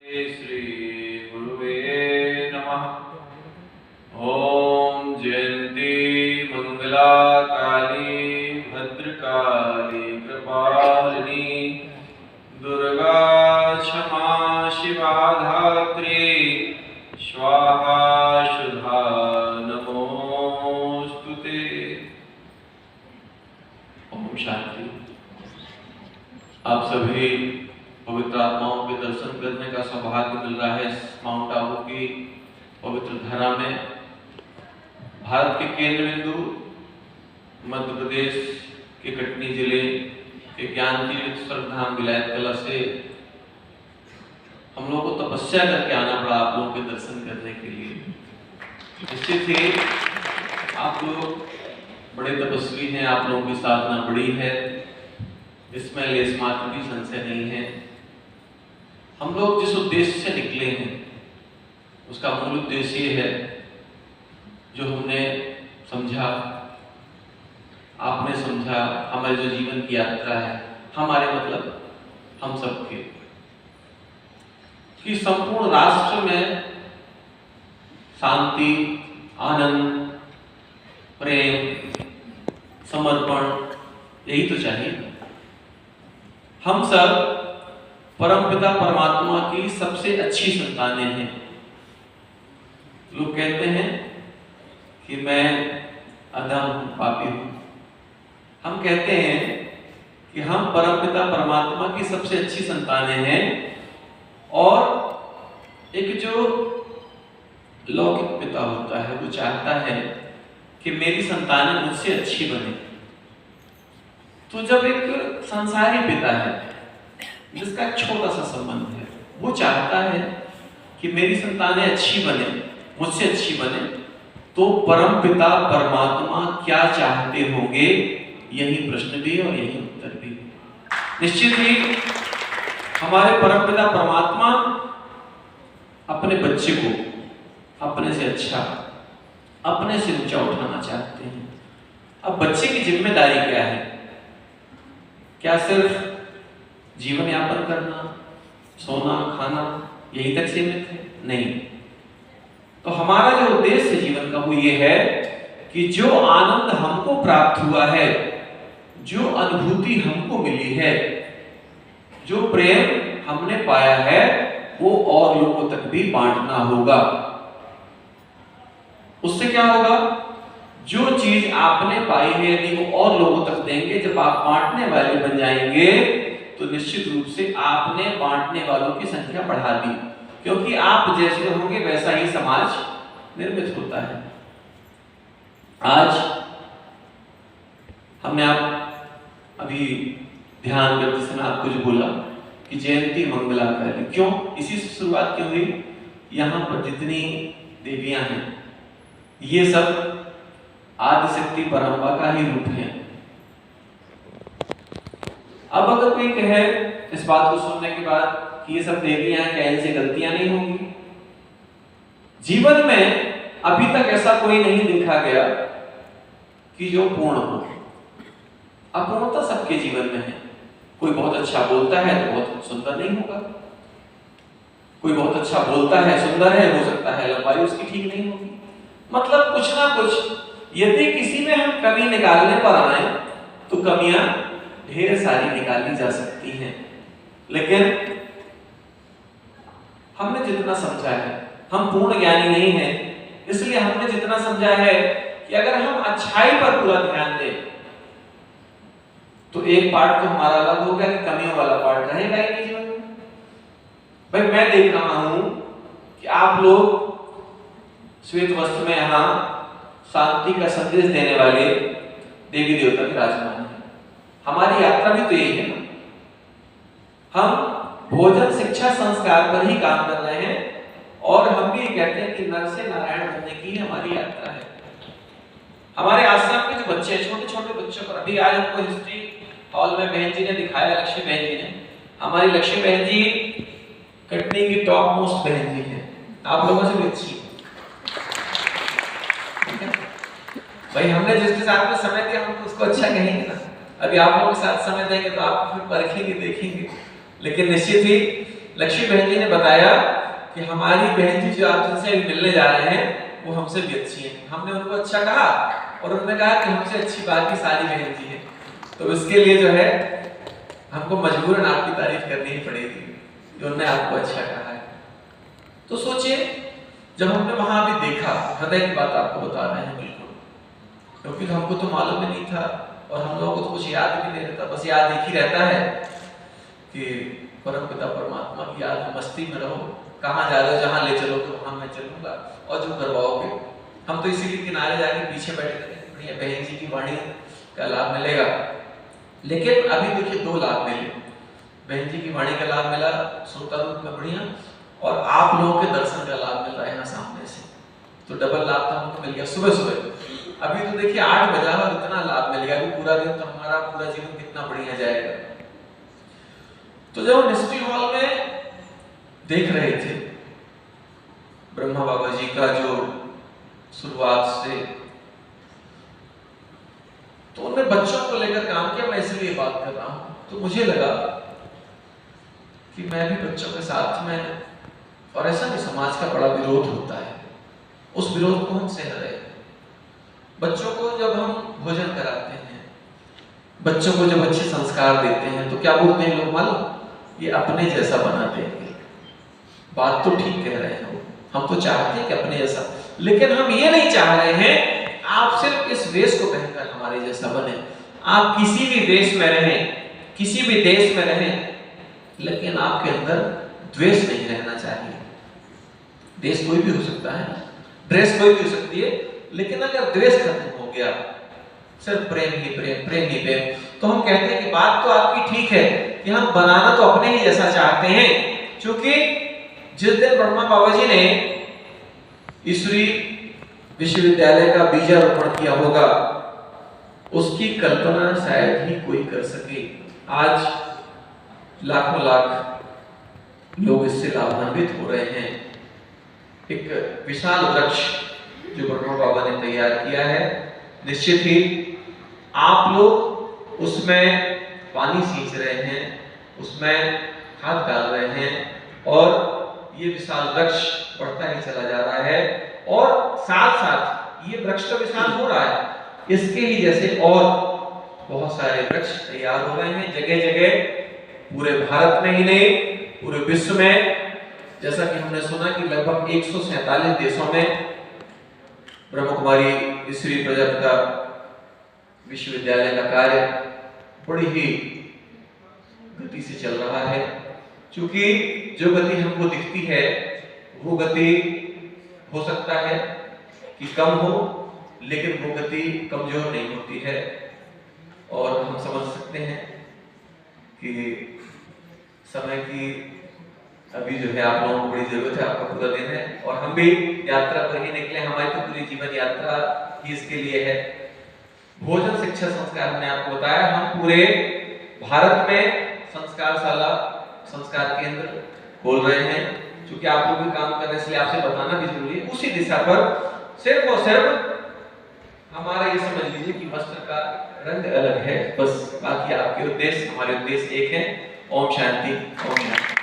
श्री गुरुवे नमः। ओम जयंती मंगला काली भद्रकाली कृपालिनी दुर्गा क्षमा शिवा धात्री स्वाहा शुद्धा नमोस्तुते। ओम शांति। आप सभी पवित्र आत्माओं के दर्शन करने का सौभाग्य मिल रहा है इस माउंट आबू की पवित्र धरा में। भारत के केंद्र बिंदु मध्य प्रदेश के कटनी जिले के ज्ञान तीर्थ स्वर्गधाम विलायत कला से हम लोगों को तपस्या करके आना पड़ा आप लोगों के दर्शन करने के लिए। निश्चित ही आप लोग बड़े तपस्वी हैं, आप लोगों की साधना बड़ी है, इसमें लेस मात्र भी संशय नहीं है। हम लोग जिस उद्देश्य से निकले हैं उसका मूल उद्देश्य ये है जो हमने समझा, आपने समझा, हमारे जो जीवन की यात्रा है, हमारे मतलब हम सबके, कि संपूर्ण राष्ट्र में शांति, आनंद, प्रेम, समर्पण यही तो चाहिए। हम सब परमपिता परमात्मा की सबसे अच्छी संतानें हैं। लोग कहते हैं कि मैं अधम हूं, पापी हूं। हम कहते हैं कि हम परमपिता परमात्मा की सबसे अच्छी संतानें हैं और एक जो लौकिक पिता होता है वो चाहता है कि मेरी संतानें मुझसे अच्छी बने। तो जब एक संसारी पिता है जिसका एक छोटा सा संबंध है, वो चाहता है कि मेरी संतानें अच्छी बने, मुझसे अच्छी बने, तो परम पिता परमात्मा क्या चाहते होंगे, यही प्रश्न भी और यही उत्तर भी। निश्चित ही हमारे परम पिता परमात्मा अपने बच्चे को अपने से अच्छा, अपने से ऊंचा उठाना चाहते हैं। अब बच्चे की जिम्मेदारी क्या है? क्या सिर्फ जीवन यापन करना, सोना, खाना यही तक सीमित है? नहीं। तो हमारा जो उद्देश्य है जीवन का वो ये है कि जो आनंद हमको प्राप्त हुआ है, जो अनुभूति हमको मिली है, जो प्रेम हमने पाया है, वो और लोगों तक भी बांटना होगा। उससे क्या होगा? जो चीज आपने पाई है यदि वो और लोगों तक देंगे, जब आप बांटने वाले बन जाएंगे तो निश्चित रूप से आपने बांटने वालों की संख्या बढ़ा दी, क्योंकि आप जैसे होंगे वैसा ही समाज निर्मित होता है। आज हमने आप अभी ध्यान करते समय आपको जो बोला कि जयंती मंगला काली, क्यों? इसी से शुरुआत क्यों हुई? यहाँ पर जितनी देवियां हैं ये सब आदिशक्ति परंपरा का ही रूप है। अब अगर कोई कहे इस बात को सुनने के बाद कि ये सब देवियां हैं, क्या इनसे गलतियां नहीं होंगी? जीवन में अभी तक ऐसा कोई नहीं देखा गया कि जो पूर्ण हो। अपूर्णता सबके जीवन में है। कोई बहुत अच्छा बोलता है तो बहुत सुंदर नहीं होगा, कोई बहुत अच्छा बोलता है, सुंदर है, हो सकता है लंबाई उसकी ठीक नहीं होगी। मतलब कुछ ना कुछ यदि किसी में हम कमी निकालने पर आए तो कमियां ढेर सारी निकाली जा सकती हैं। लेकिन हमने जितना समझा है, हम पूर्ण ज्ञानी नहीं हैं, इसलिए हमने जितना समझा है कि अगर हम अच्छाई पर पूरा ध्यान दें तो एक पार्ट तो हमारा अलग होगा कि कमियों वाला पार्ट रहेगा ही नहीं जीवन में। भाई मैं देख रहा हूं कि आप लोग श्वेत वस्त्र में यहाँ शांति का संदेश देने वाले देवी देवता विराजमान हैं। हमारी यात्रा भी तो यही है ना। हम भोजन, शिक्षा, संस्कार पर ही काम कर रहे हैं और हम भी कहते हैं कि नर से नारायण बनने की हमारी यात्रा है। हमारे आश्रम के जो बच्चे, छोटे छोटे बच्चों पर अभी आज हमको हिस्ट्री हॉल में बहन जी ने दिखाया, लक्ष्मी बहन जी ने। हमारी लक्ष्मी बहन जी कटनी की टॉप मोस्ट बहन जी है, आप लोगों से भी अच्छी। भाई हमने जिसके साथ में समय दिया हम उसको अच्छा कहेंगे ना। अभी आप लोगों के साथ समय देंगे तो आप फिर परखेंगे, देखेंगे। लेकिन निश्चित ही लक्ष्मी बहन जी ने बताया कि हमारी बहन जी जो आप जिनसे मिलने जा रहे हैं वो हमसे भी अच्छी हैं। हमने उनको अच्छा कहा और उन्होंने कहा कि हमसे अच्छी बाकी सारी बहन जी हैं, तो इसके लिए जो है हमको मजबूरन आपकी तारीफ करनी ही पड़ेगी जो उन्होंने आपको अच्छा कहा है। तो सोचिए, जब हमने वहां भी देखा, हृदय की बात आपको बता रहे हैं बिल्कुल, क्योंकि हमको तो मालूम ही नहीं था और हम लोगों को तो कुछ याद भी नहीं रहता, बस याद एक ही रहता है कि परम पिता परमात्मा की याद में मस्ती में रहो, कहाँ जा रहे हो, जहाँ ले चलो तो वहां मैं चलूंगा और जो करवाओगे। हम तो इसीलिए किनारे जाके पीछे बैठे थे, बढ़िया बहन जी की वाणी का लाभ मिलेगा। लेकिन अभी देखिए दो लाभ मिले, बहन जी की वाणी का लाभ मिला श्रोता रूप में बढ़िया, और आप लोगों के दर्शन का लाभ मिल रहा है यहाँ सामने से, तो डबल लाभ तो हमको मिल गया सुबह सुबह। अभी तो देखिए 8 बजा और इतना लाभ मिल गया, अभी पूरा दिन तो हमारा पूरा जीवन कितना बढ़िया जाएगा। तो जब मिस्ट्री हॉल में देख रहे थे ब्रह्मा बाबा जी का जो शुरुआत से, तो उन्होंने बच्चों को लेकर काम किया। मैं इसलिए बात कर रहा हूं, तो मुझे लगा कि मैं भी बच्चों के साथ में, और ऐसा भी समाज का बड़ा विरोध होता है, उस विरोध को हम सह रहे हैं। बच्चों को जब हम भोजन कराते हैं, बच्चों को जब अच्छे संस्कार देते हैं, तो क्या बोलते हैं लोग मालूम, ये अपने जैसा बना देंगे। बात तो ठीक कह रहे हैं, हम तो चाहते हैं कि अपने जैसा, लेकिन हम ये नहीं चाह रहे हैं आप सिर्फ इस वेश को पहनकर हमारे जैसा बने। आप किसी भी वेश में रहें, किसी भी देश में रहें, लेकिन आपके अंदर द्वेष नहीं रहना चाहिए। देश कोई भी हो सकता है, ड्रेस कोई भी हो सकती है, लेकिन अगर द्वेष खत्म हो गया, सिर्फ प्रेम ही प्रेम, प्रेम ही प्रेम, तो हम कहते हैं कि बात तो आपकी ठीक है कि हम बनाना तो अपने ही जैसा चाहते हैं। क्योंकि जिस दिन ब्रह्मा बाबा जी ने ईश्वरी विश्वविद्यालय का बीजारोपण किया होगा, उसकी कल्पना शायद ही कोई कर सके। आज लाखों लाख लोग इससे लाभान्वित हो रहे हैं। एक विशाल वृक्ष जो ब्रह्मा बाबा ने तैयार किया है, निश्चित ही आप लोग उसमें पानी सींच रहे हैं, उसमें खाद डाल रहे हैं, और ये विशाल वृक्ष बढ़ता ही चला जा रहा है। और साथ साथ ये वृक्ष तो विशाल हो रहा है, इसके ही जैसे और बहुत सारे वृक्ष तैयार हो रहे हैं जगह जगह, पूरे भारत में ही नहीं पूरे विश्व में। जैसा कि हमने सुना कि लगभग 147 देशों में ब्रह्म कुमारी श्री प्रजापिता विश्वविद्यालय का कार्य बड़ी ही गति से चल रहा है। क्योंकि जो गति हमको दिखती है वो गति हो सकता है कि कम हो, लेकिन वो गति कमजोर नहीं होती है। और हम समझ सकते हैं कि समय की अभी जो है आप लोगों को बड़ी जरूरत है, आपका पूरा दिन है, और हम भी यात्रा पर ही निकले, हमारी तो पूरी जीवन यात्रा ही इसके लिए है। भोजन शिक्षा संस्कार हमने आपको बताया, हम पूरे भारत में संस्कारशाला, संस्कार केंद्र खोल रहे हैं। क्योंकि आप लोग भी काम कर रहे हैं, इसलिए आपसे बताना भी जरूरी है। उसी दिशा पर सिर्फ और सिर्फ हमारा ये समझ लीजिए कि वस्त्र का रंग अलग है, बस बाकी आपके उद्देश्य हमारे उद्देश्य एक है। ओम शांति, ओम शांति।